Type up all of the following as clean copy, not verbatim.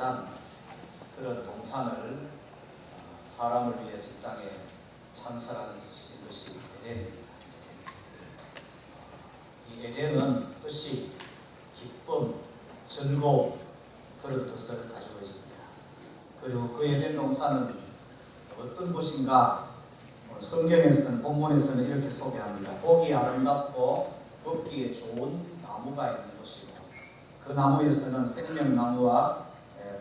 처단 그런 동산을 사람을 위해서 이 땅에 창설한 것이 에덴입니다. 이 에덴은 뜻이 기쁨, 즐거움 그런 뜻을 가지고 있습니다. 그리고 그 에덴 동산은 어떤 곳인가 성경에서는 본문에서는 이렇게 소개합니다. 보기 아름답고 먹기에 좋은 나무가 있는 곳이고 그 나무에서는 생명나무와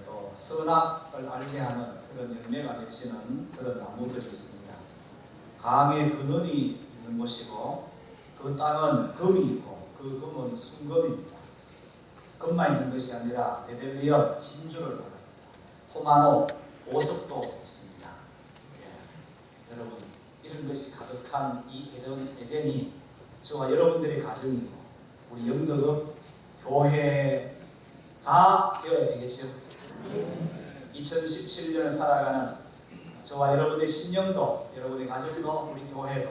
또 선악을 알게 하는 그런 열매가 맺히는 그런 나무들이 있습니다. 강의 근원이 있는 곳이고 그 땅은 금이 있고 그 금은 순금입니다. 금만 있는 것이 아니라 베델리엄, 진주를 말합니다. 포마노, 보석도 있습니다. 여러분 이런 것이 가득한 이 에덴이 저와 여러분들의 가정이고 우리 영덕읍 교회가 되어야 되겠죠. 2017년을 살아가는 저와 여러분의 심령도 여러분의 가정도 우리 교회도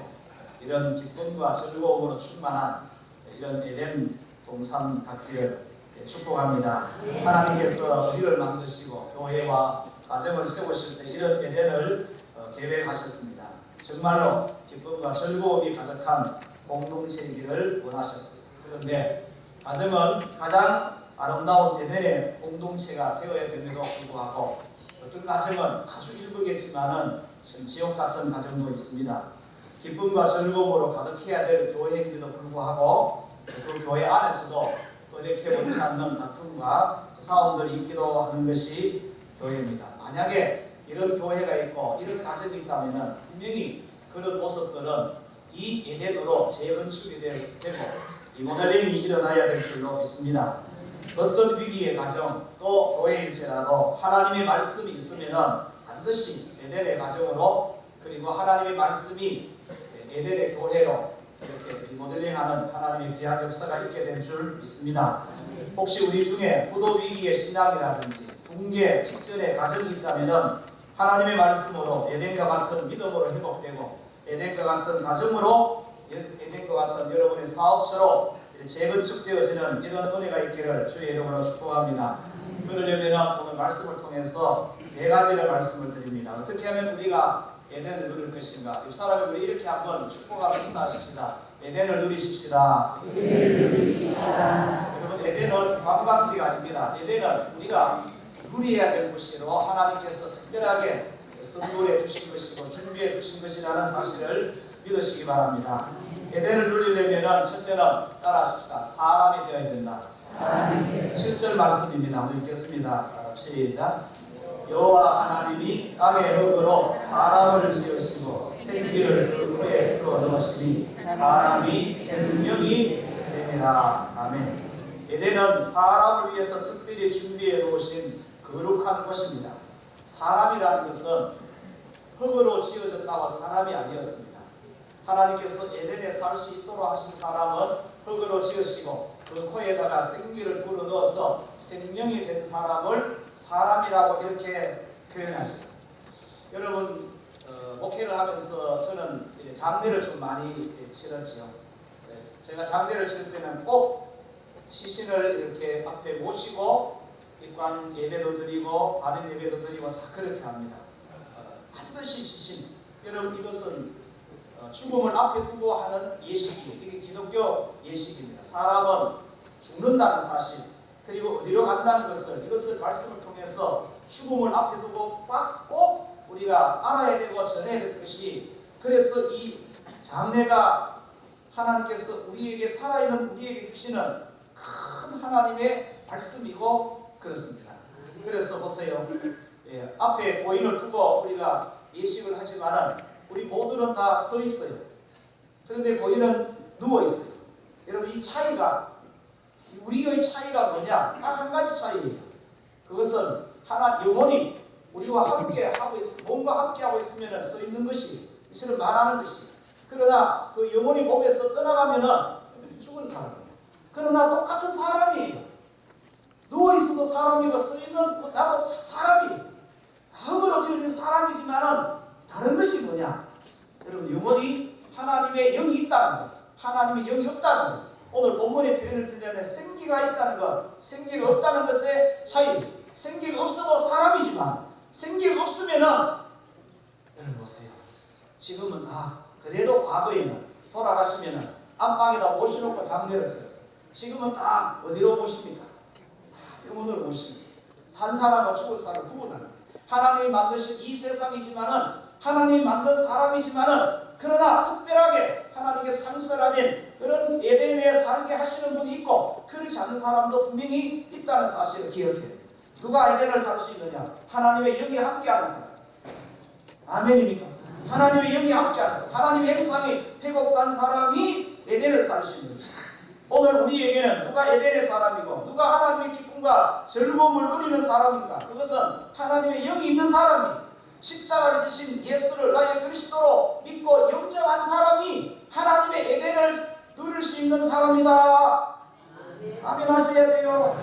이런 기쁨과 즐거움으로 충만한 이런 에덴 동산 갖기를 축복합니다. 하나님께서 우리를 만드시고 교회와 가정을 세우실 때 이런 에덴을 계획하셨습니다. 정말로 기쁨과 즐거움이 가득한 공동체이기를 원하셨습니다. 그런데 가정은 가장 아름다운 에덴의 공동체가 되어야 됨에도 불구하고 어떤 가정은 아주 일부겠지만은 지옥 같은 가정도 있습니다. 기쁨과 즐거움으로 가득해야 될 교회인데도 불구하고 그 교회 안에서도 이렇게 원치 않는 다툼과 싸움들이 있기도 하는 것이 교회입니다. 만약에 이런 교회가 있고 이런 가정이 있다면 분명히 그런 모습들은 이 에덴으로 재건축이 되고 리모델링이 일어나야 될 줄로 믿습니다. 어떤 위기의 가정 또 교회일지라도 하나님의 말씀이 있으면 반드시 에덴의 가정으로 그리고 하나님의 말씀이 에덴의 교회로 이렇게 리모델링하는 하나님의 귀한 역사가 있게 될 줄 믿습니다. 혹시 우리 중에 부도 위기의 신앙이라든지 붕괴 직전의 가정이 있다면 하나님의 말씀으로 에덴과 같은 믿음으로 회복되고 에덴과 같은 가정으로 에덴과 같은 여러분의 사업처로 재건축되어지는 이런 은혜가 있기를 주의 이름으로 축복합니다. 그러려면 오늘 말씀을 통해서 네 가지를 말씀을 드립니다. 어떻게 하면 우리가 에덴을 누릴 것인가? 옆사람이 우리 이렇게 한번 축복하고 인사하십시다. 에덴을 누리십시다. 여러분 에덴은 관광지가 아닙니다. 에덴은 우리가 누려야 될 것이로 하나님께서 특별하게 선물해 주신 것이고 준비해 주신 것이라는 사실을 믿으시기 바랍니다. 에덴을 누리려면 첫째는 따라하십시다. 사람이 되어야 된다. 7절 말씀입니다. 오늘 읽겠습니다. 사람 시작. 여호와 하나님이 땅의 흙으로 사람을 지으시고 생기를 그 코에 풀어넣으시니 사람이 생명이 되니라. 아멘. 에덴은 사람을 위해서 특별히 준비해 놓으신 거룩한 곳입니다. 사람이라는 것은 흙으로 지어졌다고 사람이 아니었습니다. 하나님께서 에덴에 살 수 있도록 하신 사람은 흙으로 지으시고 그 코에다가 생기를 불어넣어서 생명이 된 사람을 사람이라고 이렇게 표현하죠. 여러분 목회를 하면서 저는 장례를 좀 많이 치렀지요. 제가 장례를 치를 때는 꼭 시신을 이렇게 앞에 모시고 입관 예배도 드리고 발인 예배도 드리고 다 그렇게 합니다. 반드시 시신. 여러분 이것은 죽음을 앞에 두고 하는 예식이에요. 이게 기독교 예식입니다. 사람은 죽는다는 사실 그리고 어디로 간다는 것을 이것을 말씀을 통해서 죽음을 앞에 두고 꼭 우리가 알아야 되고 전해야 될 것이 그래서 이 장례가 하나님께서 우리에게 살아있는 우리에게 주시는 큰 하나님의 말씀이고 그렇습니다. 그래서 보세요. 앞에 고인을 두고 우리가 예식을 하지만은 우리 모두는 다 서 있어요. 그런데 고인은 누워 있어요. 여러분 이 차이가 우리의 차이가 뭐냐? 딱 한 가지 차이예요. 그것은 하나 영혼이 우리와 함께 하고 몸과 함께 하고 있으면 서 있는 것이 이처럼 말하는 것이. 그러나 그 영혼이 몸에서 떠나가면은 죽은 사람이에요. 그러나 똑같은 사람이에요. 누워 있어도 사람이고 서 있는 나도 사람이에요. 흙으로 지어진 사람이지만은 다른 것이 뭐냐? 여러분 영혼이 하나님의 영이 있다는 것, 하나님의 영이 없다는 것. 오늘 본문의 표현을 들려면 생기가 있다는 것, 생기가 없다는 것의 차이. 생기가 없어도 사람이지만 생기가 없으면은 여러분 보세요. 지금은 그래도 과거에는 돌아가시면은 안방에다 모셔놓고 장례를 했어요. 지금은 다 어디로 모십니까? 다 병원으로 모십니다. 산 사람과 죽은 사람을 구분합니다. 하나님이 만드신 이 세상이지만은 하나님이 만든 사람이지만은 그러나 특별하게 하나님께서 창설하신 그런 에덴에 살게 하시는 분이 있고 그렇지 않은 사람도 분명히 있다는 사실을 기억해야 돼요. 누가 에덴을 살 수 있느냐? 하나님의 영이 함께하는 사람. 아멘입니까? 하나님의 영이 함께하는 사람. 하나님의 형상이 회복된 사람이 에덴을 살 수 있는 것입니다. 오늘 우리에게는 누가 에덴의 사람이고 누가 하나님의 기쁨과 즐거움을 누리는 사람인가? 그것은 하나님의 영이 있는 사람이 십자가를 지신 예수를 나의 그리스도로 믿고 영접한 사람이 하나님의 에덴을 누릴 수 있는 사람이다. 아멘 하셔야 돼요.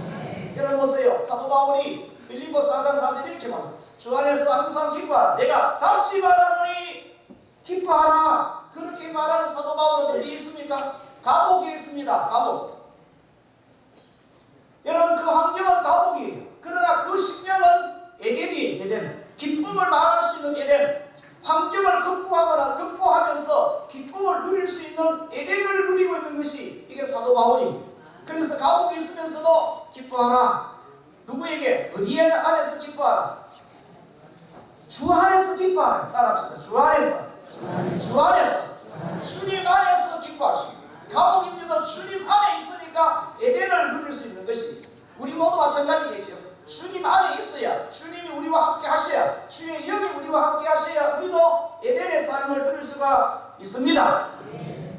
여러분 보세요. 사도 바울이 빌립보서 4장 4절 이렇게 말씀. 주 안에서 항상 기뻐하라. 내가 다시 말하노니 기뻐하라. 그렇게 말하는 사도 바울은 어디 있습니까? 감옥에 있습니다. 감옥. 여러분 그 환경은 감옥이에요. 그러나 그 심령은 에덴이에요. 에덴. 기쁨을 말할 수 있는 에덴. 환경을 극복하면서 기쁨을 누릴 수 있는 에덴을 누리고 있는 것이 이게 사도 바울입니다. 그래서 감옥에 있으면서도 기뻐하라. 누구에게? 어디에 안에서 기뻐하라? 주 안에서 기뻐하라. 따라합시다. 주 안에서. 주 안에서. 주님 안에서 기뻐하십니다. 감옥입니다. 주님 안에 있으니까 에덴을 누릴 수 있는 것입니다. 우리 모두 마찬가지겠죠. 주님 안에 있어야 주님이 우리와 함께 하셔야 주의 영이 우리와 함께 하셔야 우리도 에덴의 삶을 누릴 수가 있습니다.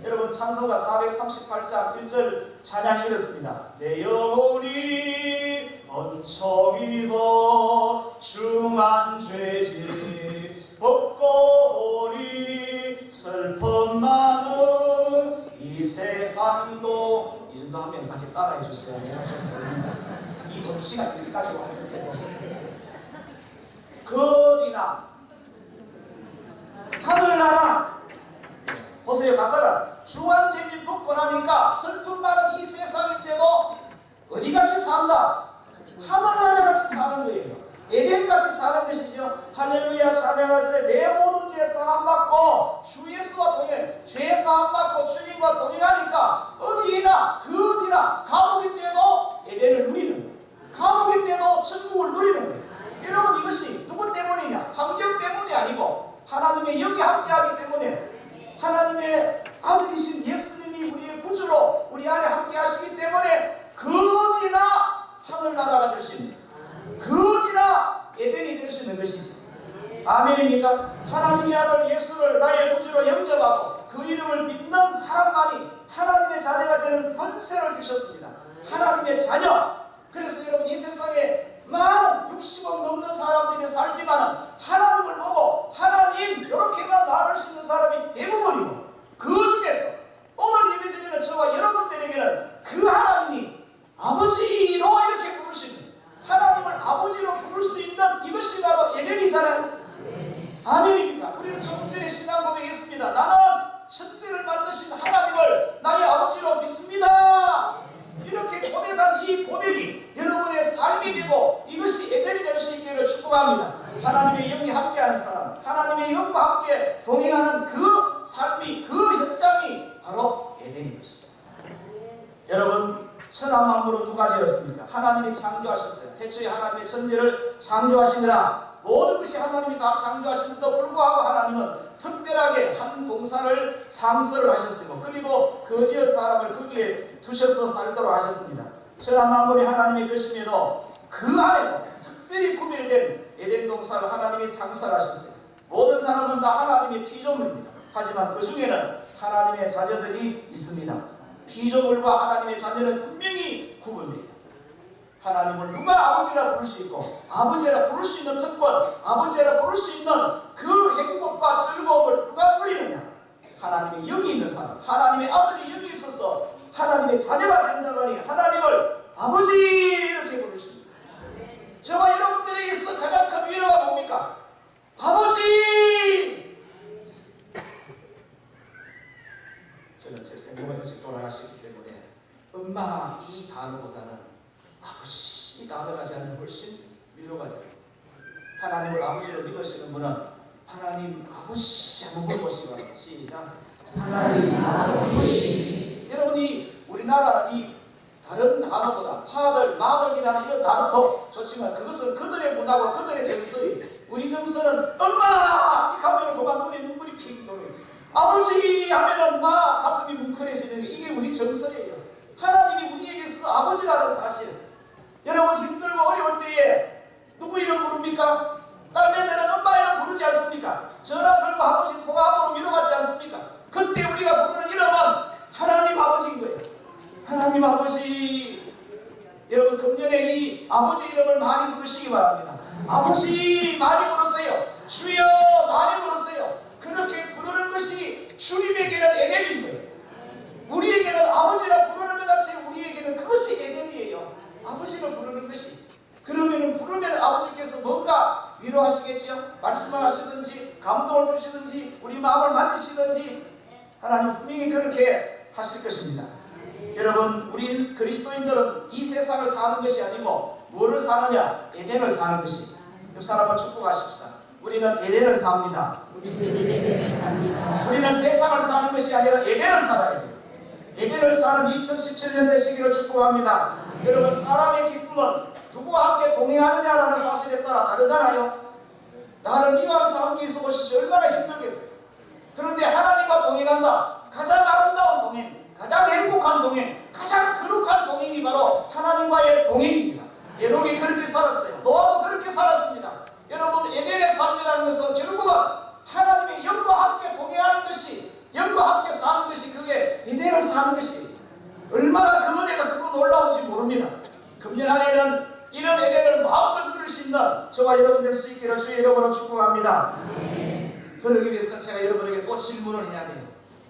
여러분 찬송가 438장 1절 찬양이 이렇습니다. 내 영혼이 번쩍 입어 중한 죄질 벗고 오니 슬픔 많은 이 세상도 이 정도 하면 같이 따라해 주세요. 내가 좀 모릅니다. 이 음치가 여기까지 왔는데 그 어디나 하늘나라 보세요. 가사가 중한 죄질 벗고 나니까 슬픔 많은 이 세상인데도 어디같이 산다? 하늘나라같이 사는 거예요. 에덴같이 사는 것이죠. 할렐루야 찬양하세. 내 모든 죄 사함받고 주 예수와 동행 죄 사함받고 주님과 동행하니까 어디나 그 어디나 감옥인데도 에덴을 누리는 거예요. 감옥인데도 천국을 누리는 거예요. 여러분 이것이 누구 때문이냐? 환경 때문이 아니고 하나님의 영이 함께하기 때문에 하나님의 아들이신 예수님이 우리의 구주로 우리 안에 함께 하시기 때문에 그 어디나 하늘나라가 될 수 있는 그 어디나 에덴이 될 수 있는 것입니다. 아멘입니까? 하나님의 아들 예수를 나의 구주로 영접하고 그 이름을 믿는 사람만이 하나님의 자녀가 되는 권세를 주셨습니다. 하나님의 자녀. 그래서 여러분 이 세상에 많은 60억 넘는 사람들이 살지만 하나님을 보고 하나님 이렇게만 말할 수 있는 사람이 대부분이고 그 중에서 오늘 예배드리는 저와 여러분들에게는 그 하나님이 아버지로 이렇게 부르시는 하나님을 아버지로 부를 수 있는 이것이 바로 에덴이잖아요. 아멘입니까? 우리는 조금 전에 신앙 고백했습니다. 나는 천지를 만드신 하나님을 나의 아버지로 믿습니다. 이렇게 고백한 이 고백이 여러분의 삶이 되고 이것이 에덴이 될 수 있기를 축복합니다. 하나님의 영이 함께하는 사람, 하나님의 영과 함께 동행하는 그 삶이 그 현장이 바로 에덴인 것입니다. 여러분 천하 만물은 누가 지었습니까? 하나님이 창조하셨어요. 태초에 하나님의 천지를 창조하시느라 모든 것이 하나님이 다 창조하시는데도 불구하고 하나님은 특별하게 한 동산을 창설을 하셨으고 그리고 그 지은 사람을 거기에 두셔서 살도록 하셨습니다. 천하 만물이 하나님의 것임에도 그 안에도 특별히 구별된 에덴 동산을 하나님이 창설하셨어요. 모든 사람은 다 하나님의 피조물입니다. 하지만 그 중에는 하나님의 자녀들이 있습니다. 피조물과 하나님의 자녀는 분명히 구분돼요. 하나님을 누가 아버지라 부를 수 있고 아버지라 부를 수 있는 특권, 아버지라 부를 수 있는 그 행복과 즐거움을 누가 누리느냐? 하나님의 영이 있는 사람, 하나님의 아들이 영이 있어서 하나님의 자녀가 된 사람이 하나님을 아버지 이렇게 부르십니다. 저와 여러분들에게서 가장 큰 위로가 뭡니까? 아버지! 저는 제 생각은 일찍 돌아가셨기 때문에 엄마 이 단어보다는 아버지 이 단어가 저는 훨씬 하나님을 아버지로 믿으시는 분은 하나님 아버지 한번 물어보시기 바랍니다. 시작. 하나님 아버지. 여러분이 우리나라 이 다른 단어보다 파들, 마들이라는 이런 단어도 좋지만 그것은 그들의 문화와 그들의 정서이, 우리 정서는 엄마! 이 가면은 고관문에 눈물이 핑 돌아요. 아버지 하면은 막 가슴이 뭉클해지는 게 이게 우리 정서예요. 하나님이 우리에게서 아버지라는 사실. 여러분 힘들고 어려울 때에 누구 이름 부릅니까? 딸내미는 엄마 이름 부르지 않습니까? 전화 걸고 한 번씩 통화함으로 위로받지 않습니까? 그때 우리가 부르는 이름은 하나님 아버지인 거예요. 하나님 아버지. 여러분 금년에 이 아버지 이름을 많이 부르시기 바랍니다. 아버지 많이 부르세요. 주여 많이 부르세요. 그렇게 부르는 것이 주님에게는 에덴인 거예요. 우리에게는 아버지라 부르는 것 자체 우리에게는 그것이 에덴이에요. 아버지를 부르는 것이. 그러면 부르면 아버지께서 뭔가 위로하시겠죠? 말씀을 하시든지 감동을 주시든지 우리 마음을 만지시든지 하나님 분명히 그렇게 하실 것입니다. 여러분 우리 그리스도인들은 이 세상을 사는 것이 아니고 뭐를 사느냐? 에덴을 사는 것이. 옆 사람과 축복하십시다. 우리는 에덴을 삽니다. 우리는 세상을 사는 것이 아니라 에덴을 살아야 돼요. 에덴을 사는 2017년 되시기를 축복합니다. 여러분 사람의 기쁨은 누구와 함께 동행하느냐라는 사실에 따라 다르잖아요. 나를 미워하면서 함께 있어 보시죠. 얼마나 힘들겠어요. 그런데 하나님과 동행한다. 가장 아름다운 동행, 가장 행복한 동행, 가장 거룩한 동행이 바로 하나님과의 동행입니다. 에녹이 그렇게 살았어요. 노아도 그렇게 살았습니다. 여러분 에덴의 삶이라는 것은 결국은 하나님의 영과 함께 동행하는 것이, 영과 함께 사는 것이, 그게 에덴을 사는 것이 얼마나 그 은혜가 크고 놀라운지 모릅니다. 금년 한 해는 이런 에덴을 마음껏 누릴 수 있는 저와 여러분 될 수 있기를 주의 이름으로 축복합니다. 그러기 위해서는 제가 여러분에게 또 질문을 해야 돼요.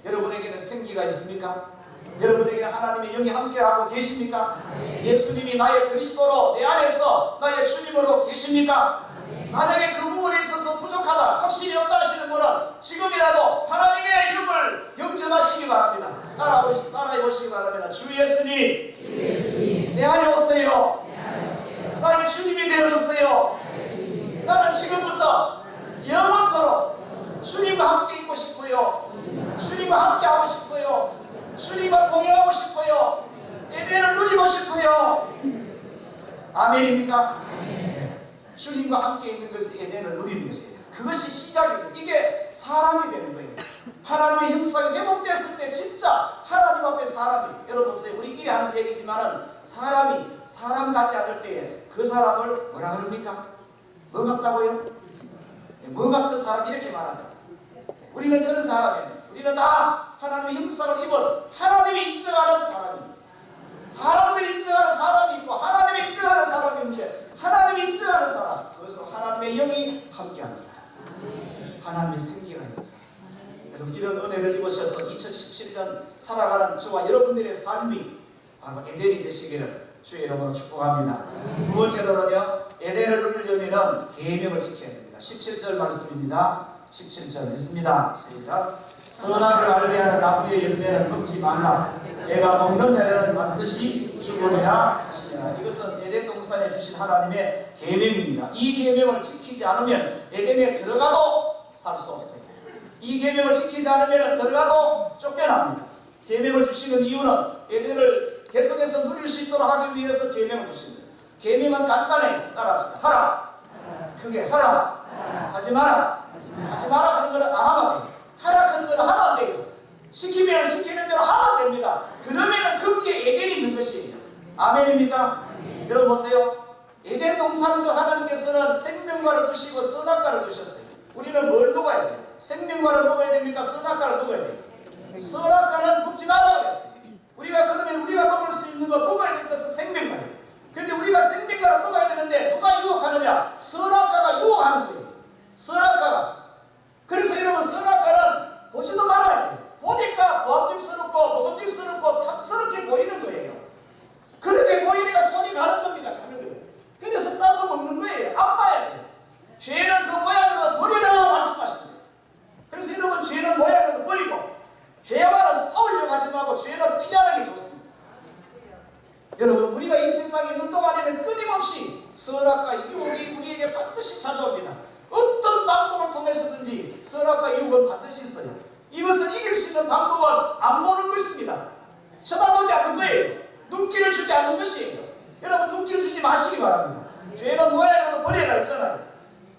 여러분에게는 생기가 있습니까? 여러분에게는 하나님의 영이 함께하고 계십니까? 예수님이 나의 그리스도로 내 안에서 나의 주님으로 계십니까? 만약에 그 부분에 있어서 부족하다, 확신이 없다 하시는 분은 지금이라도 하나님의 영을 영전하시기 바랍니다. 따라해 보시기 바랍니다. 주 예수님, 내 안에 오세요. 나의 주님이 되어주세요. 나는 지금부터 영원토록 주님과 함께 있고 싶고요. 주님과 함께 하고 싶고요. 주님과 동행하고 싶고요. 에덴을 누리고 싶고요. 아멘입니까? 주님과 함께 있는 것이 에덴을 누리는 것이에요. 그것이 시작입니다. 이게 사람이 되는 거예요. 하나님의 형상이 회복됐을 때 진짜 하나님 앞에 사람이, 여러분 보세요. 우리끼리 하는 얘기지만은 사람이 사람 같지 않을 때에 그 사람을 뭐라 그럽니까? 뭐 같다고요? 뭐 같은 사람 이렇게 말하세요. 우리는 그런 사람이에요. 우리는 다 하나님의 형상을 입은 하나님이 인정하는 사람입니다. 사람들이 인정하는 사람이 있고 하나님이 인정하는 사람이 있는데 하나님이 인정하는 사람, 그것은 하나님의 영이 함께하는 사람, 하나님의 생기가 있는 사람. 여러분 이런 은혜를 입으셔서 2017년 살아가는 저와 여러분들의 삶이 바로 에덴이 되시기를 주의 이름으로 축복합니다. 두 번째로는요, 에덴을 누리려면 계명을 지켜야 됩니다. 17절 말씀입니다. 17절 읽습니다. 시작. 선악을 알게 하는 나무의 열매는 먹지 말라. 내가 먹는 날에는 반드시 죽으리라 하시니라. 이것은 에덴 동산에 주신 하나님의 계명입니다. 이 계명을 지키지 않으면 에덴에 들어가도 살 수 없어요. 이 계명을 지키지 않으면 들어가도 쫓겨납니다. 계명을 주시는 이유는 에덴을 계속해서 누릴 수 있도록 하기 위해서 계명을 주십니다. 계명은 간단해요. 따라합시다. 하라. 크게 하라. 하지 마라. 하지 마라 하는 것은 안 하면 돼요. 하라 하는 것은 하면 안 돼요. 시키면 시키는 대로 하면 됩니다. 그러면은 거기에 에덴이 있는 것이에요. 아멘입니까? 여러분 보세요. 에덴 동산도 하나님께서는 생명과를 두시고 선악과를 두셨어요. 우리는 뭘 먹어야 돼요? 생명과를 먹어야 됩니까? 선악과를 먹어야 돼요. 선악과는 먹지 말라고 그랬어요. 우리가 그러면 우리가 먹을 수 있는 거 먹어야 되는 것은 생명과예요. 그런데 우리가 생명과를 먹어야 되는데 누가 유혹하느냐? 선악과가 유혹하는 거예요. 선악과가. 그래서 여러분 선악과는 보지도 말아야 돼요. 보니까 보암직스럽고 먹음직스럽고 탐스럽게 보이는 거예요. 그렇게 보이니까 손이 가는 겁니다. 가는 거예요. 그래서 따서 먹는 거예요. 안 봐야 돼요. 죄는 그 모양으로 버리라고 말씀하십니다. 그래서 여러분 죄는 모양으로 버리고 죄와는 싸우려고 하지 말고 죄는 피하는 게 좋습니다. 여러분 우리가 이 세상에 있는 동안에는 끊임없이 선악과 유혹이 반드시 찾아옵니다. 어떤 방법을 통해서든지 선악과 유혹은 반드시 있어요. 이것을 이길 수 있는 방법은 안 보는 것입니다. 쳐다보지 않는 거예요. 눈길을 주지 않는 것이에요. 여러분, 눈길을 주지 마시기 바랍니다. 죄는 모양으로 버려라 했잖아요.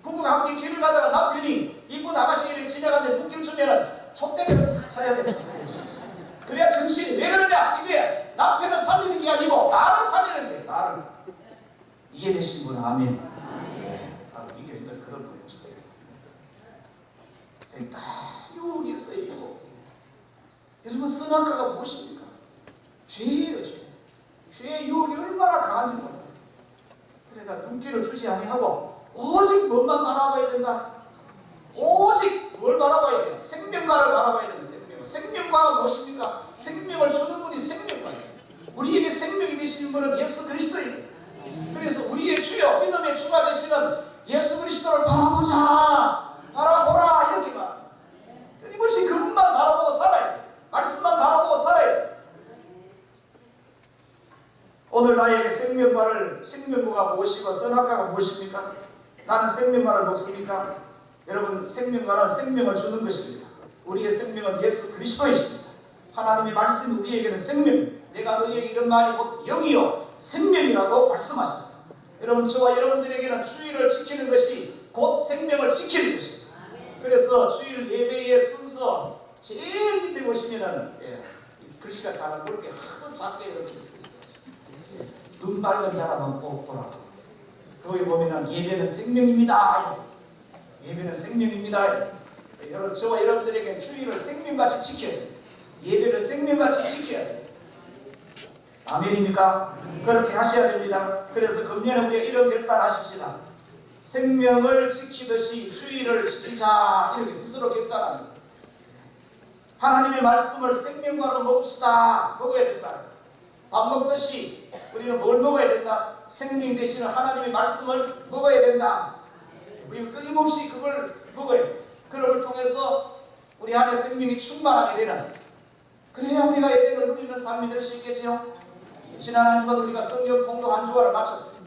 부부가 함께 길을 가다가 남편이 이쁜 아가씨를 지나가는데 눈길 주면은 촛대를 탁 쳐야 돼. 그래야 정신이. 왜 그러냐? 이게 남편을 살리는 게 아니고 나를 살리는 게. 나를. 이해되신 분 아멘. 바로 이 교인들 그런 분이 없어요. 다 유혹이 있어요. 유혹. 여러분, 선악과가 무엇입니까? 죄예요. 죄. 죄의 유혹이 얼마나 강한지 몰라요. 그러니까 눈길을 주지 아니하고 오직 뭔만 바라봐야 된다. 오직 뭘 바라봐야 돼요? 생명과를 바라봐야 돼요. 생명과가 무엇입니까? 생명을 주는 분이 생명과예요. 우리에게 생명이 되시는 분은 예수 그리스도예요. 그래서 우리의 주여 믿음의 주가 되시는 예수 그리스도를 바라보자, 바라보라, 이렇게 말합니다. 끊임없이 그분만 바라보고 살아야 돼요. 말씀만 바라보고 살아야 돼요. 오늘 나에게 생명과가 무엇이고 선악과가 무엇입니까? 나는 생명과를 먹습니까? 여러분, 생명과는 생명을 주는 것입니다. 우리의 생명은 예수 그리스도이십니다. 하나님의 말씀이 우리에게는 생명입니다. 내가 너희에게 이런 말이 곧 영이요 생명이라고 말씀하셨습니다. 여러분, 저와 여러분들에게는 주일을 지키는 것이 곧 생명을 지키는 것입니다. 그래서 주일 예배의 순서 제일 밑에 보시면은 글씨가 잘 안 보이게 하도 작게 이렇게 있어요. 눈 밝은 사람은 꼭 보라고. 거기 보면은 예배는 생명입니다. 예배는 생명입니다. 여러분, 저와 여러분들에게 주일을 생명같이 지켜야 돼요. 예배를 생명같이 지켜야 돼요. 아멘입니까? 그렇게 하셔야 됩니다. 그래서 금년에 우리가 이런 결단하십시다. 생명을 지키듯이 주일을 지키자, 이렇게 스스로 결단합니다. 하나님의 말씀을 생명과로 먹읍시다. 먹어야 된다. 밥 먹듯이 우리는 뭘 먹어야 된다? 생명 되시는 하나님의 말씀을 먹어야 된다. 우리는 끊임없이 그걸 먹어야 돼. 그걸 통해서 우리 안에 생명이 충만하게 되는, 그래야 우리가 에덴을 누리는 삶이 될 수 있겠지요. 지난 한 주간 우리가 성경 통독 한 주간을 마쳤어요.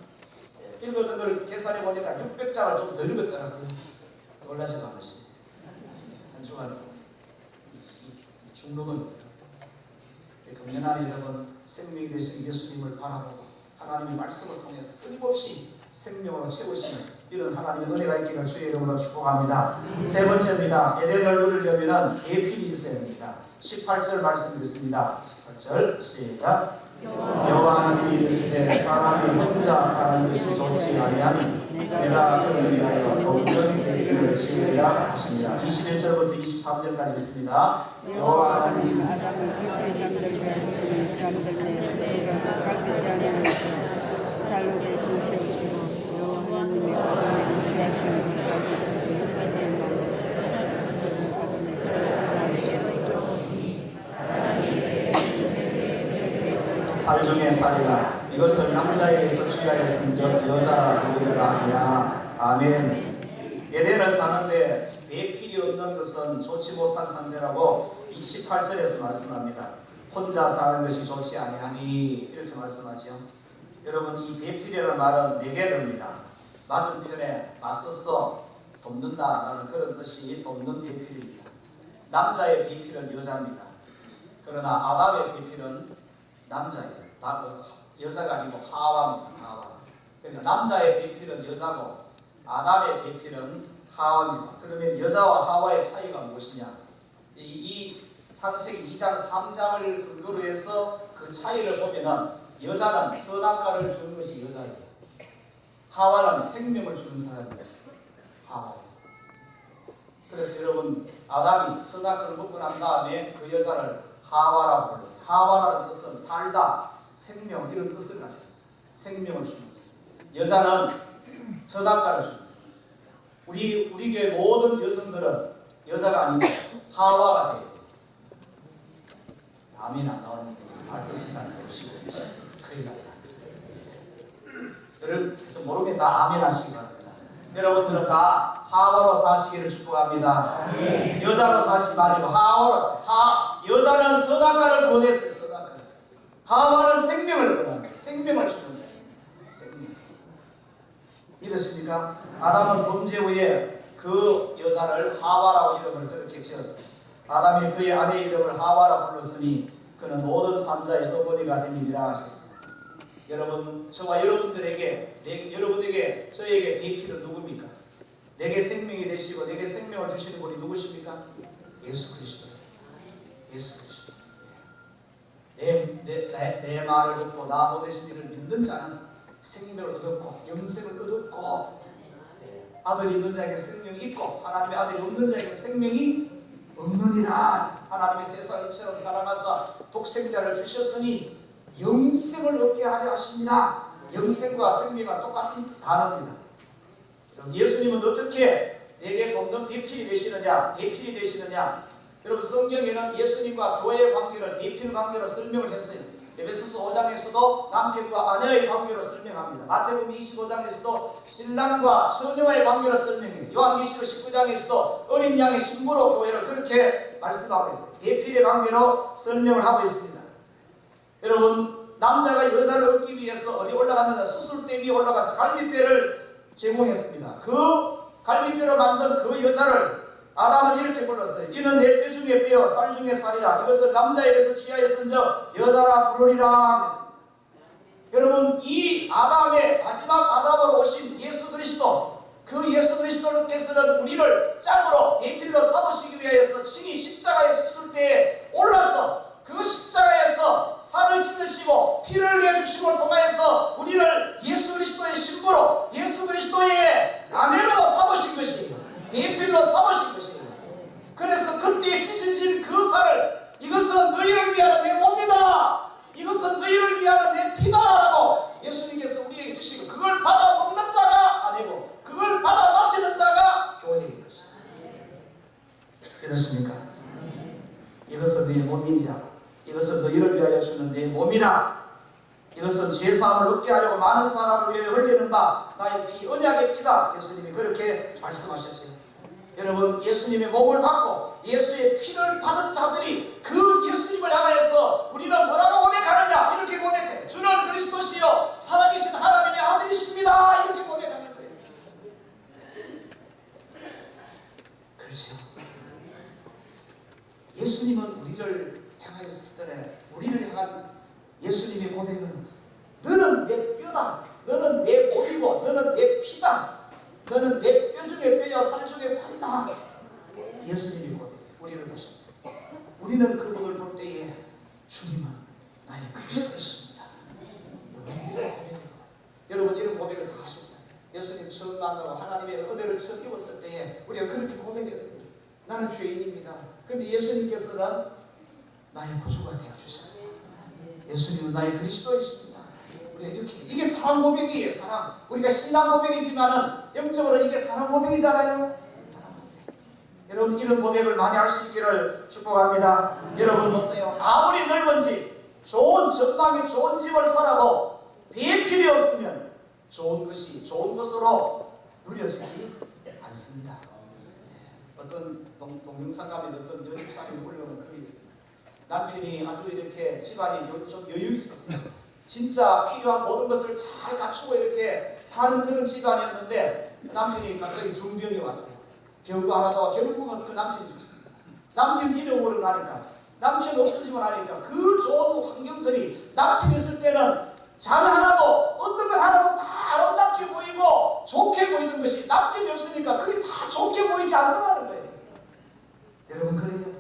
읽었던 걸 계산해 보니까 600장을 좀 더 읽었더라고요. 놀라지도 않으시. 한 주간 중노동입니다. 금년 안에 여러분, 생명이 되신 예수님을 바라보고 하나님의 말씀을 통해서 끊임없이 생명으로 채우시는 이런 하나님의 은혜가 있기를 주의 이름으로 축복합니다. 세 번째입니다. 에덴을 누리려면 계필이 있어야 합니다. 18절 말씀 읽습니다. 18절 시작. 여호와 하나님이 이르시되 사람이 혼자 사는 것이 좋지 아니하니 내가 그를 위하여 더욱더 계필을 지으리라 하십니다. 21절부터 23절까지 있습니다. 여호와 하나님이 아담을 깊이 잠들게 잠들게 잘로 대신 채우시고 여호와 하나님의 아담에게 취하시는 살 중에 살이라 이것을 남자에게서 취하였은즉 여자라 부르라 하니라. 아멘. 에덴을 사는데 배필이 없는 것은 좋지 못한 상태라고 28절에서 말씀합니다. 혼자 사는 것이 좋지 아니하니 이렇게 말씀하죠. 여러분, 이 배필이라는 말은 네 개입니다. 맞은편에 맞서서 돕는다라는 그런 뜻이 돕는 배필입니다. 남자의 배필은 여자입니다. 그러나 아담의 배필은 남자예요. 여자가 아니고 하와입니다. 하와. 그러니까 남자의 배필은 여자고 아담의 배필은 하와입니다. 그러면 여자와 하와의 차이가 무엇이냐? 이 창세기 2장 3장을 근거로 해서 그 차이를 보면은 여자는 선악과를 주는 것이 여자예요. 하와는 생명을 주는 사람이에요. 하와. 그래서 여러분, 아담이 선악과를 먹고 난 다음에 그 여자를 하와라고 불렀어요. 하와라는 뜻은 살다, 생명, 이런 뜻을 가지고 있어요. 생명을 주는 거죠. 여자는 선악과를 주는 거죠. 우리 교회 모든 여성들은 여자가 아니고 하와가 돼야 돼요. 아멘 안 나오는 말 뜻을 잘 모르시고 큰일 납니다. 여러분, 모르면 다 아멘 하시기 바랍니다. 여러분들은 다 하와로 사시기를 축복합니다. 네. 여자로 사시지 마시고 하와로 사세요. 여자는 선악과를 권했어요. 선악과. 하와는 생명을 권합니다. 생명을 주는 자예요. 생명. 믿으십니까? 아담은 범죄 후에 그 여자를 하와라고 이름을 그렇게 지었어요. 아담이 그의 아내 이름을 하와라 불렀으니 그는 모든 산자의 어머니가 됩니다 하셨습니다. 여러분, 저와 여러분들에게 여러분에게 저에게 대피는 누굽니까? 내게 생명이 되시고 내게 생명을 주시는 분이 누구십니까? 예수 그리스도예요. 예수 그리스도. 내 말을 듣고 나 보내신 이를 믿는 자는 생명을 얻었고 영생을 얻었고, 아들이 있는 자에게 생명이 있고 하나님의 아들이 없는 자에게 생명이 없느니라. 하나님이 세상을 이처럼 사랑하사 독생자를 주셨으니 영생을 얻게 하려 하십니다. 영생과 생명과 똑같은 단어입니다. 예수님은 어떻게 내게 돕는 대필이 되시느냐, 대필이 되시느냐. 여러분, 성경에는 예수님과 교회의 관계를 대필 관계로 설명을 했어요. 에베소서 5장에서도 남편과 아내의 관계로 설명합니다. 마태복음 25장에서도 신랑과 처녀와의 관계로 설명해요. 요한계시록 19장에서도 어린 양의 신부로 교회를 그렇게 말씀하고 있어요. 대필의 관계로 설명을 하고 있습니다. 여러분, 남자가 여자를 얻기 위해서 어디 올라갔느냐, 수술대 위에 올라가서 갈비뼈를 제공했습니다. 그 갈비뼈로 만든 그 여자를 아담은 이렇게 불렀어요. 이는 내 뼈 중에 뼈, 살 중에 살이라. 이것을 남자에게서 취하였은즉 여자라 부르리라 했습니다. 여러분, 이 아담의 마지막 아담으로 오신 예수 그리스도, 그 예수 그리스도께서는 우리를 짝으로 대필로 삼으시기 위하여서 친히 십자가에 섰을 때에 올라서 그 십자가에서 살을 찢으시고 피를 내주심을 통하여서 우리를 예수 그리스도의 신부로, 예수 그리스도의 아내로 삼으신 것이에요. 대필로 삼으신 것이에요. 그래서 그때 찢어진 그 살을, 이것은 너희를 위하는 내 몸이다, 이것은 너희를 위하는 내 피다라고 예수님께서 우리에게 주시고, 그걸 받아 먹는 자가 아니고 그걸 받아 마시는 자가 교회인 것입니다. 믿으십니까? 이것은 내 몸이니라. 이것은 너희를 위하여 주는 내 몸이라. 이것은 죄사함을 얻게 하려고 많은 사람을 위해 흘리는 바 나의 피, 언약의 피다. 예수님이 그렇게 말씀하셨죠. 여러분, 예수님의 몸을 받고 예수의 피를 받은 자들이 그 예수님을 향하여서 우리는 뭐라고 고백하느냐? 이렇게 고백해. 주는 그리스도시요 살아계신 하나님의 아들이십니다. 이렇게 고백하는 거예요. 그렇죠? 예수님은 우리를 향하였을 때, 우리를 향한 예수님의 고백은 너는 내 뼈다, 너는 내 몸이고 너는 내 피다, 너는 내 뼈 중에 뼈야 살 중에 살이다. 예수님이 고백해. 우리를 보십니다. 우리는 그분을 볼 때에 주님은 나의 그리스도이십니다. 여러분, 이런 고백을 다 하셨잖아요. 예수님 처음 만나고 하나님의 은혜를 처음 입었을 때에 우리가 그렇게 고백했어요. 나는 죄인입니다. 그런데 예수님께서는 나의 구주가 되어주셨어요. 예수님은 나의 그리스도이십니다. 우리가 이렇게, 이게 사랑 고백이에요. 사랑. 우리가 신앙 고백이지만은 영적으로 이게 사랑 고백이잖아요. 사랑 고백. 여러분, 이런 고백을 많이 할 수 있기를 축복합니다. 여러분 보세요. 아무리 넓은지, 좋은 전망이 좋은 집을 살아도 대필이 없으면 좋은 것이 좋은 것으로 누려지지 않습니다. 어떤 동영상감에 어떤 여집사님이 올려놓은 글이 있습니다. 남편이 아주 이렇게 집안이 좀 여유 있었어요. 진짜 필요한 모든 것을 잘 갖추고 이렇게 사는 그런 집안이었는데, 남편이 갑자기 중병이 왔어요. 병도 안 하다가 결국은 그 남편이 죽습니다. 남편 잃어버리고 나니까, 남편 없어지고 나니까 그 좋은 환경들이, 남편 있을 때는 잔 하나도, 어떤 걸 하나도 다 아름답게 보이고 좋게 보이는 것이, 남편이 없으니까 그게 다 좋게 보이지 않더라는 거예요. 여러분, 그래요?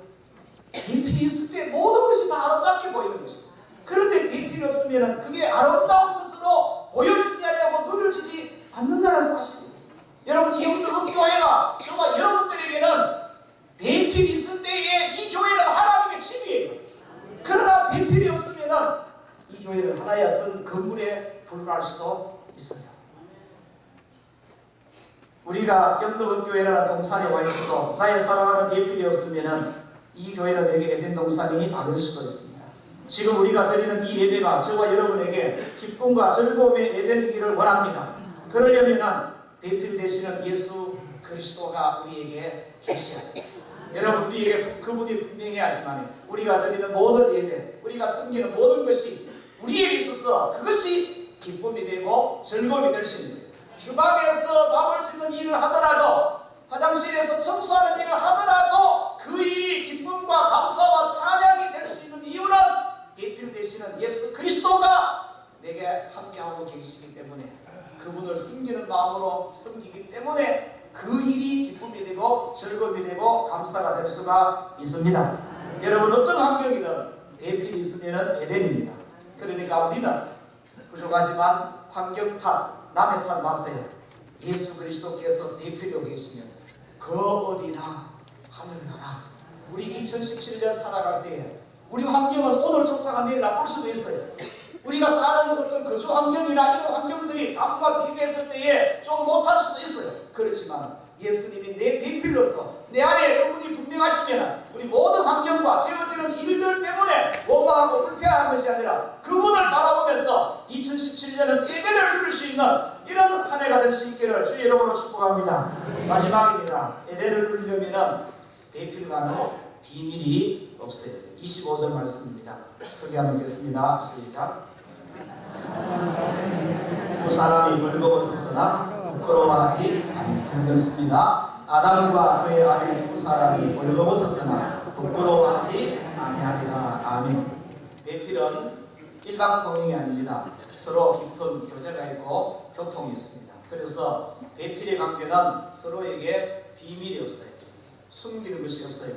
대필이 있을 때 모든 것이 다 아름답게 보이는 것이에요. 그런데 대필이 없으면 그게 아름다운 것으로 보여지지 않고 누려지지 않는다는 사실이에요. 여러분, 이 교회가 저와 여러분들에게는 대필이 있을 때에 이 교회는 하나님의 집이에요. 그러나 대필이 없으면 이 교회는 하나의 어떤 건물에 불과할 수도 있어요. 우리가 영덕은교회라는 동산에 와 있어도 나의 사랑하는 대필이 없으면 이 교회는 내게 에덴 동산이 아닐 수도 있습니다. 지금 우리가 드리는 이 예배가 저와 여러분에게 기쁨과 즐거움의 에덴이기를 원합니다. 그러려면 대필 되시는 예수 그리스도가 우리에게 계셔야 돼요. 여러분, 우리에게 그분이 분명해야 하지만 우리가 드리는 모든 예배, 우리가 섬기는 모든 것이 우리에게 있어서 그것이 기쁨이 되고 즐거움이 될 수 있는 거예요. 주방에서 밥을 짓는 일을 하더라도, 화장실에서 청소하는 일을 하더라도 그 일이 기쁨과 감사와 찬양이 될 수 있는 이유는 대필 되시는 예수 그리스도가 내게 함께하고 계시기 때문에, 그분을 섬기는 마음으로 섬기기 때문에 그 일이 기쁨이 되고 즐거움이 되고 감사가 될 수가 있습니다. 여러분, 어떤 환경이든 대필이 있으면 에덴입니다. 그러니까 우리는 부족하지만 환경 탓, 남의 탓 마세요. 예수 그리스도께서 대필로 계시면 그 어디나 하늘나라. 우리 2017년 살아갈 때에 우리 환경은 오늘 좋다가 내일 나쁠 수도 있어요. 우리가 사는 어떤 거주 환경이나 이런 환경들이 남과 비교했을 때에 좀 못할 수도 있어요. 그렇지만 예수님이 내 대필로서 내 안에 그분이 분명하시면 우리 모든 환경과 되어지는 일들 때문에 원망하고 불평하는 것이 아니라 그분을 바라보면서 2017년은 에덴을 누릴 수 있는 이런 한 해가 될 수 있기를 주의 이름으로 축복합니다. 마지막입니다. 에덴을 누리려면 대필과는 비밀이 없어요. 25절 말씀입니다. 크게 한번 읽겠습니다. 시작. 두 사람이 벌거벗었으나 부끄러워하지 아니하였습니다. 아담과 그의 아내 두 사람이 벌거벗었으나 부끄러워하지 아니하리라. 아멘. 대필은 일방통행이 아닙니다. 서로 깊은 교제가 있고 교통이 있습니다. 그래서 대필의 관계는 서로에게 비밀이 없어요. 숨기는 것이 없어요.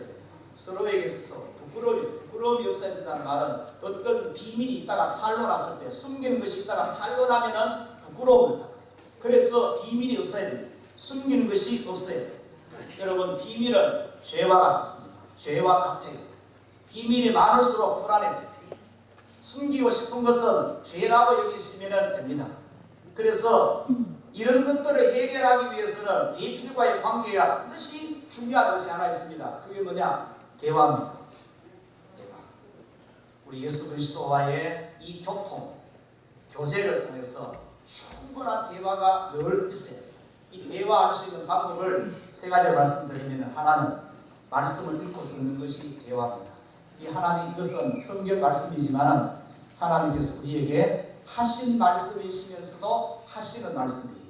서로에게 있어서 부끄러움이 없어야 된다는 말은 어떤 비밀이 있다가 탄로났을 때, 숨기는 것이 있다가 탄로나면은 부끄러움을 받아요. 그래서 비밀이 없어야 됩니다. 숨기는 것이 없어야 돼요. 여러분, 비밀은 죄와 같습니다. 죄와 같아요. 비밀이 많을수록 불안해져요. 숨기고 싶은 것은 죄라고 여기시면 됩니다. 그래서 이런 것들을 해결하기 위해서는 대필과의 관계가 반드시 중요한 것이 하나 있습니다. 그게 뭐냐? 대화입니다. 대화. 우리 예수 그리스도와의 이 교통, 교제를 통해서 충분한 대화가 늘 있어요. 이 대화할 수 있는 방법을 세 가지를 말씀드리면, 하나는 말씀을 읽고 듣는 것이 대화입니다. 이 하나님, 이것은 성경 말씀이지만 하나님께서 우리에게 하신 말씀이시면서도 하시는 말씀이에요.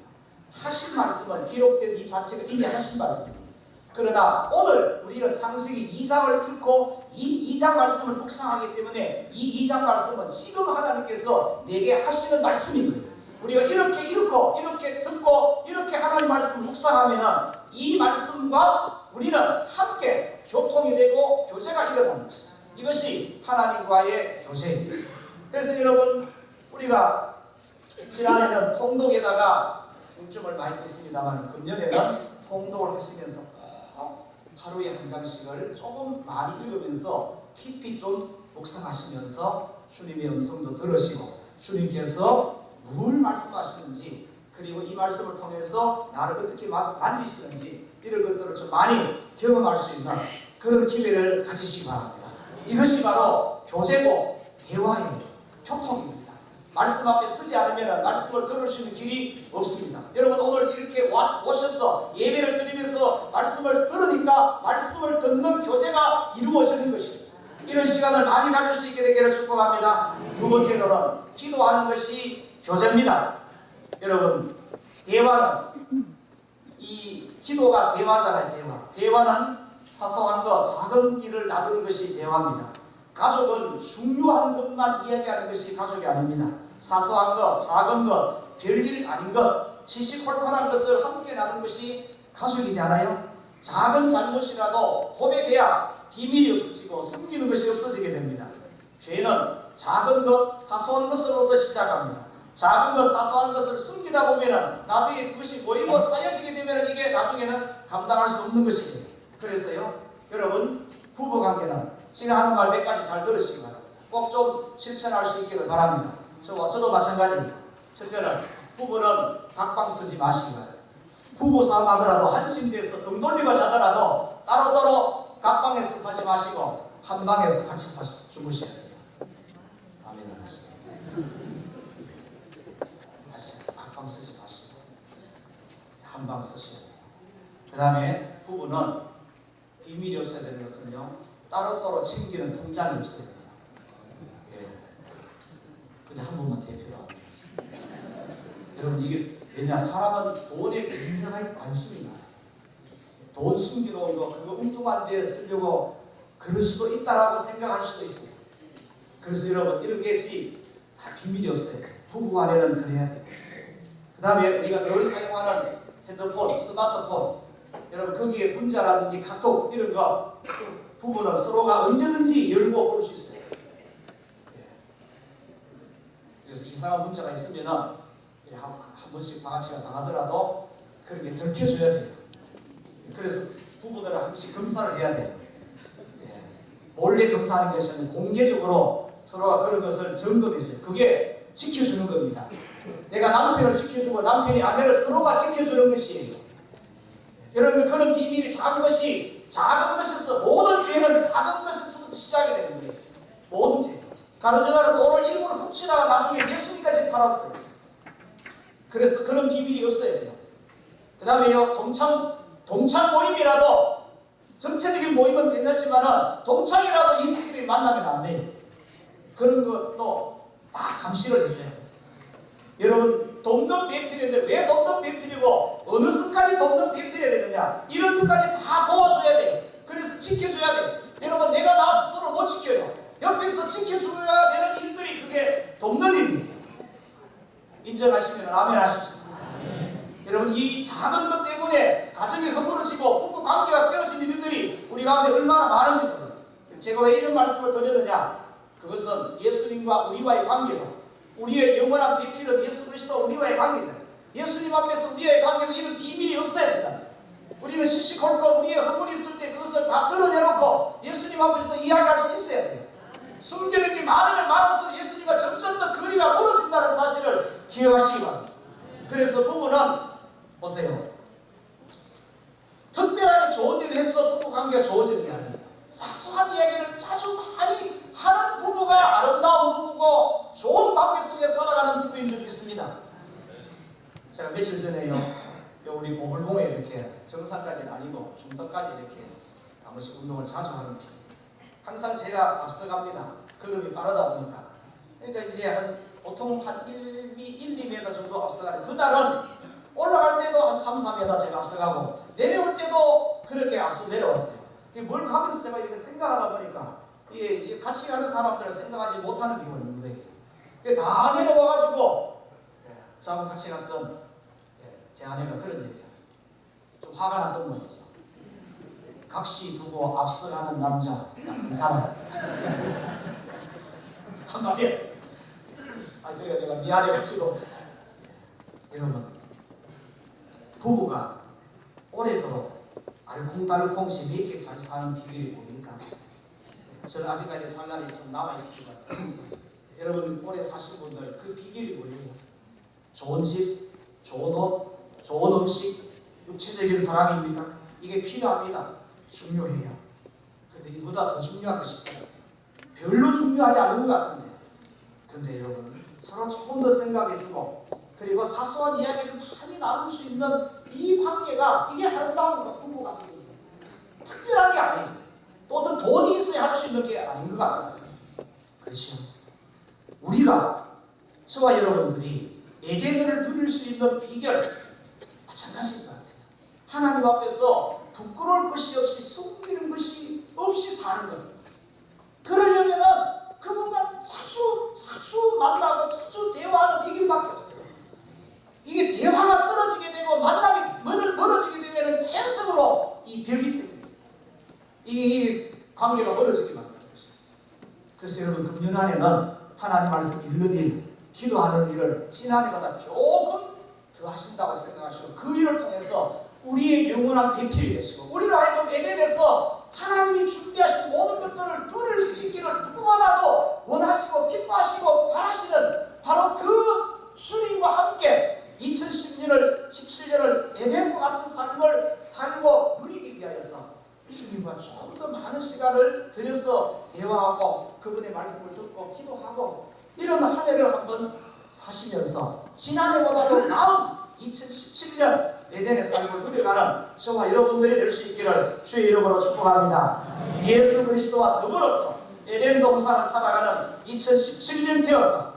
하신 말씀은 기록된 이 자체가 이미 하신 말씀입니다. 그러나 오늘 우리는 창세기 2장을 읽고 이 2장 말씀을 묵상하기 때문에 이 2장 말씀은 지금 하나님께서 내게 하시는 말씀인 거예요. 우리가 이렇게 읽고 이렇게 듣고 이렇게 하나님 말씀을 묵상하면 이 말씀과 우리는 함께 교통이 되고 교제가 일어나는 것이죠. 이것이 하나님과의 교제입니다. 그래서 여러분, 우리가 지난해는 통독에다가 중점을 많이 뒀습니다만 금년에는 통독을 하시면서 하루에 한 장씩을 조금 많이 읽으면서 깊이 좀 묵상하시면서 주님의 음성도 들으시고 주님께서 뭘 말씀하시는지, 그리고 이 말씀을 통해서 나를 어떻게 만지시는지 이런 것들을 좀 많이 경험할 수 있는 그런 기회를 가지시기 바랍니다. 이것이 바로 교제고 대화예요. 교통입니다. 말씀 앞에 쓰지 않으면 말씀을 들을 수 있는 길이 없습니다. 여러분, 오늘 이렇게 오셔서 예배를 드리면서 말씀을 들으니까 말씀을 듣는 교제가 이루어지는 것입니다. 이런 시간을 많이 가질 수 있게 되기를 축복합니다. 두 번째로는 기도하는 것이 교제입니다. 여러분, 대화는, 이 기도가 대화잖아요. 대화는 사소한 것, 작은 일을 나누는 것이 대화입니다. 가족은 중요한 것만 이야기하는 것이 가족이 아닙니다. 사소한 것, 작은 것, 별일 아닌 것, 시시콜콜한 것을 함께 나누는 것이 가족이지 않아요? 작은 잘못이라도 고백해야 비밀이 없어지고 숨기는 것이 없어지게 됩니다. 죄는 작은 것, 사소한 것으로부터 시작합니다. 작은 것, 사소한 것을 숨기다 보면 나중에 그것이 모이고 쌓여지게 되면 이게 나중에는 감당할 수 없는 것이 돼요. 그래서요, 여러분, 부부관계는 제가 하는 말 몇 가지 잘 들으시기 바랍니다. 꼭 좀 실천할 수 있기를 바랍니다. 저도 마찬가지입니다. 첫째는, 부부는 각방 쓰지 마시기 바랍니다. 부부 싸움하더라도 한 침대에서 등 돌리고 자더라도 따로따로 각방에서 사지 마시고 한 방에서 같이 주무셔야 돼요. 아멘 하시죠. 각방 쓰지 마시고 한 방 쓰셔야 돼요. 그 다음에 부부는 비밀이 없어야 되는 것은요, 따로따로 챙기는 통장이 없어야 돼요. 예. 근데 한 번만 대표로 합니다. 여러분, 이게 왜냐, 사람은 돈에 굉장히 관심이 많아요. 돈 숨겨놓은 거, 그거 엉뚱한 데 쓰려고 그럴 수도 있다라고 생각할 수도 있어요. 그래서 여러분, 이런 것이 다 비밀이 없어요. 부부 간에는 그래야 돼요. 그 다음에 우리가 늘 사용하는 핸드폰, 스마트폰, 여러분 거기에 문자라든지 카톡 이런 거 부부는 서로가 언제든지 열고 볼 수 있어요. 그래서 이상한 문자가 있으면은 한 번씩 방아치가 당하더라도 그렇게 들켜줘야 돼요. 그래서 부부들은 한 번씩 검사를 해야 돼요. 몰래 검사하는 것이 아니라 공개적으로 서로가 그런 것을 점검해줘요. 그게 지켜주는 겁니다. 내가 남편을 지켜주고 남편이 아내를 서로가 지켜주는 것이에요. 여러분, 그런 비밀이 작은 것에서 모든 죄는 작은 것에서부터 시작이 되는 거예요. 모든 죄. 가로지나는 돈을 일부러 훔치다가 나중에 예수님까지 팔았어요. 그래서 그런 비밀이 없어야 돼요. 그 다음에요, 동창 모임이라도 전체적인 모임은 괜찮지만은 동창이라도 이 새끼들이 만나면 안 돼요. 그런 것도 다 감시를 해줘야 돼요. 여러분, 돕는 배필인데 왜 돕는 배필이고 어느 순간에 돕는 배필이 되느냐, 이런 것까지 다 도와줘야 돼요. 그래서 지켜줘야 돼요. 여러분, 내가 나 스스로 못 지켜요. 옆에서 지켜줘야 되는 일들이 그게 돕는 일이에요. 인정하시면 아멘 하십시오. 여러분, 이 작은 것 때문에 가정이 허물어지고 부부 관계가 깨어지는 일들이 우리 가운데 얼마나 많은지 몰라요. 제가 왜 이런 말씀을 드렸느냐, 그것은 예수님과 우리와의 관계도, 우리의 영원한 대필은 예수 그리스도 우리와의 관계잖아요. 예수님 앞에서 우리의 관계는 이런 비밀이 없어야 된다. 우리는 시시콜콜 우리의 허물이 있을 때 그것을 다 드러내놓고 예수님 앞에서 이야기할 수 있어야 돼요. 숨기는 게 많으면 많을수록 예수님과 점점 더 거리가 멀어진다는 사실을 기억하시기 바랍니다. 그래서 부부는 보세요, 특별하게 좋은 일을 해서 부부 관계가 좋아지는 게 아니에요. 사소한 이야기를 자주 많이 하는 부부가 아름다운 부부고 좋은 관계 속에 살아가는 부부인 줄 믿습니다. 제가 며칠 전에요, 우리 보물봉에 이렇게 정상까지는 아니고 중턱까지 이렇게 한 번씩 운동을 자주 하는 편. 항상 제가 앞서갑니다. 걸음이 빠르다 보니까. 그러니까 이제 보통 한 1, 2m 정도 앞서가는, 그날은 올라갈 때도 한 3, 4m 제가 앞서가고 내려올 때도 그렇게 앞서 내려왔어요. 뭘 가면서 제가 이렇게 생각하다 보니까 같이 가는 사람들을 생각하지 못하는 기분이 있는 거예요. 다 내려와가지고 저하고 같이 갔던 제 아내가 그런 얘기예요. 좀 화가 났던 모양이죠. 각시 두고 앞서가는 남자, 이 사람. 한마디에. 그래 내가 미안해가지고. 여러분, 부부가 오래도록 알콩달콩 재미있게 잘 사는 비결이 뭡니까? 저는 아직까지 살 날이 좀 남아있지만 여러분 오래 사신 분들 그 비결이 뭐예요? 좋은 집, 좋은 옷, 좋은 음식, 육체적인 사랑입니까? 이게 필요합니다. 중요해요. 근데 이보다 더 중요한 것이 별로 중요하지 않은 것 같은데, 근데 여러분 서로 조금 더 생각해주고 그리고 사소한 이야기를 많이 나눌 수 있는 이 관계가, 이게 아름다운 부부 관계입니다. 특별한 게 아니에요. 또 어떤 돈이 있어야 할 수 있는 게 아닌 것 같아요. 그렇죠? 우리가, 저와 여러분들이 에덴을 누릴 수 있는 비결 마찬가지인 것 같아요. 하나님 앞에서 부끄러울 것이 없이, 숨기는 것이 없이 사는 것. 그러려면은 그분과 자주 만나고 자주 대화하는 이 길밖에 없어요. 이게 대화가 떨어지게 되고 만남이 멀어지게 되면 자연적으로 이 벽이 생깁니다. 이 관계가 멀어지게 만드는 것이죠. 그래서 여러분, 금년 안에는 하나님 말씀 읽는 일, 기도하는 일을 지난해보다 조금 더 하신다고 생각하시고 그 일을 통해서 우리의 영원한 배필이 되시고 우리를 하여금 에덴에서 하나님이 준비하신 모든 것들을 누릴 수 있기를 누구보다도 원하시고 기뻐하시고 바라시는 바로 그 주님과 함께 2017년을 에덴과 같은 삶을 살고 누리기 위하여서 주님과 조금 더 많은 시간을 들여서 대화하고 그분의 말씀을 듣고 기도하고 이런 한 해를 한번 사시면서 지난해보다도 나은 2017년 에덴의 삶을 누려가는 저와 여러분들이 될 수 있기를 주의 이름으로 축복합니다. 예수 그리스도와 더불어서 에덴 동산을 살아가는 2017년 되어서,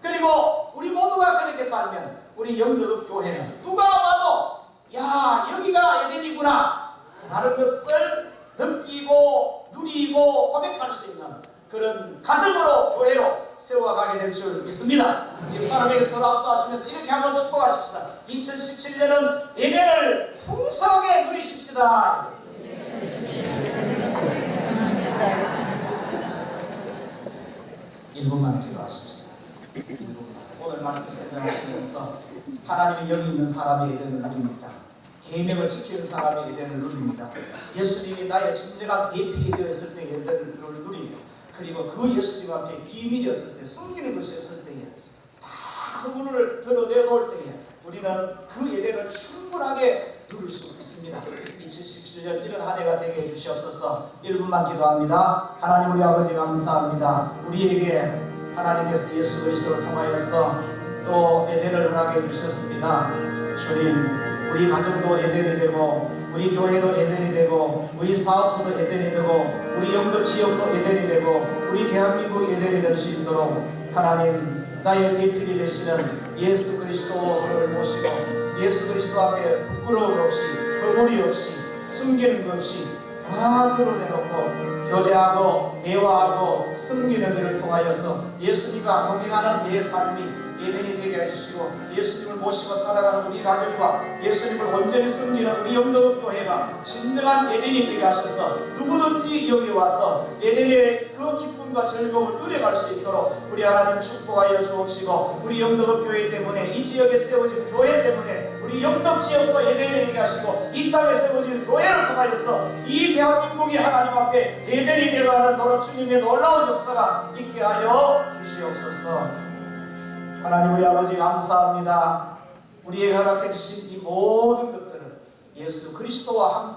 그리고 우리 모두가 그렇게 살면 우리 영덕 교회는 누가 와도 야 여기가 에덴이구나 라는 것을 느끼고 누리고 고백할 수 있는 그런 가정으로 교회로 세워가게 될 줄 믿습니다. 옆 사람에게 서로 악수하시면서 이렇게 한번 축복하십시다. 2017년은 에덴을 풍성하게 누리십시다. 일분만 기도하십시오. 오늘 말씀 생각하시면서 하나님이 여기 있는 사람의 에덴을 누립니다. 계명을 지키는 사람의 에덴을 누립니다. 예수님이 나의 진정한 대필이 되었을 때 에덴을 누립니다. 그리고 그 예수님 앞에 비밀이 없을 때, 숨기는 것이 없을 때에 다 그 문을 드러내놓을 때에 우리는 그 에덴을 충분하게 누릴 수 있습니다. 2017년 이런 한 해가 되게 해주시옵소서. 1분만 기도합니다. 하나님 우리 아버지 감사합니다. 우리에게 하나님께서 예수 그리스도를 통하여서 또 에덴을 허락해 주셨습니다. 주님, 우리 가정도 에덴이 되고 우리 교회도 에덴이 되고 우리 사업소도 에덴이 되고 우리 영덕 지역도 에덴이 되고 우리 대한민국이 에덴이 될 수 있도록 하나님 나의 대필이 되시는 예수 그리스도를 모시고 예수 그리스도 앞에 부끄러움 없이 허물이 없이 숨기는 것 없이 다 드러내놓고 교제하고 대화하고 섬기는 일을 통하여서 예수님과 동행하는 내 삶이 에덴이 되게 해주시고 예수님을 모시고 살아가는 우리 가정과 예수님을 온전히 섬기는 우리 영덕 교회가 진정한 에덴이 되게 하셔서 누구든지 여기 와서 에덴의 그 기쁨과 즐거움을 누려갈 수 있도록 우리 하나님 축복하여 주옵시고 우리 영덕 교회 때문에 이 지역에 세워진 교회 때문에 우리 영덕 지역도 에덴이 되게 하시고 이 땅에 세워진 교회를 통하여서 이 대한민국이 하나님 앞에 에덴이 되어가는 너로 주님의 놀라운 역사가 있게 하여 주시옵소서. 하나님 우리 아버지 감사합니다. 우리에게 허락해 주신 이 모든 것들을 예수 그리스도와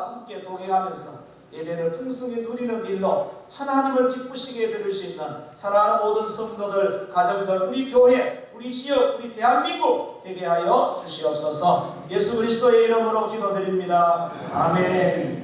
함께 동행하면서 에덴을 풍성히 누리는 일로 하나님을 기쁘시게 드릴 수 있는 사랑하는 모든 성도들, 가정들, 우리 교회, 우리 지역, 우리 대한민국 되게 하여 주시옵소서. 예수 그리스도의 이름으로 기도드립니다. 아멘.